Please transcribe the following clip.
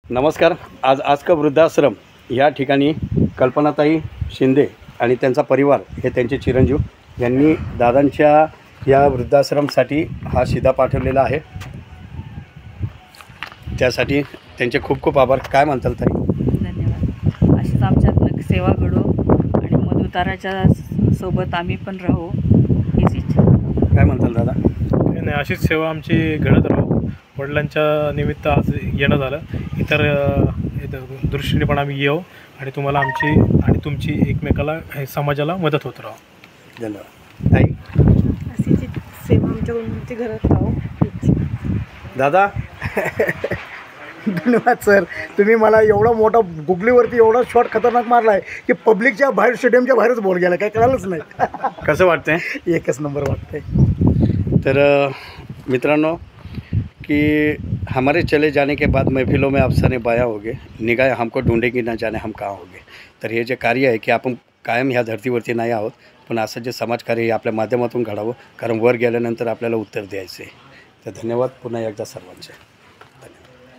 नमस्कार. आज का वृद्धाश्रम या ठिकाणी कल्पनाताई शिंदे आणि त्यांचा परिवार हे त्यांचे चिरंजीव यांनी दादांच्या या वृद्धाश्रमसाठी हा शिधा पाठवलेला आहे. त्यासाठी त्यांचे खूप खूप आभार. काय म्हणताल ताई? धन्यवाद. अशीच आमच्यात सेवा घडो आणि मधुताराच्या सोबत आम्ही पण राहू हीच इच्छा. काय म्हणताल दादा? नाही, अशीच सेवा आमची घडत राहू. वडिलांच्या निमित्त आज येणं झालं. इतर दृष्टीने पण आम्ही येऊ आणि तुम्हाला आमची आणि तुमची एकमेकाला समाजाला मदत होत राहू. धन्यवाद. ताई? अशीच सेवा आमच्याकडून घरात राहू. दादा? धन्यवाद सर. तुम्ही मला एवढा मोठा गुगलीवरती एवढा शॉट खतरनाक मारला आहे की पब्लिकच्या बाहेर स्टेडियमच्या बाहेरच बोल गेला, काय कळालंच नाही. कसं वाटतंय? एकच नंबर वाटतंय. तर मित्रांनो कि हमारे चले जाने के बाद महफिलों में अफसाने बाया होगे, निगाह हमको ढूंढेगी ना जाने हम कहाँ होगे. तर हे जे कार्य आहे की आपण कायम ह्या धर्तीवरती नाही आहोत, पण असं जे समाजकार्य हे आपल्या माध्यमातून घडावं, कारण वर गेल्यानंतर आपल्याला उत्तर द्यायचं आहे. तर धन्यवाद पुन्हा एकदा सर्वांचे.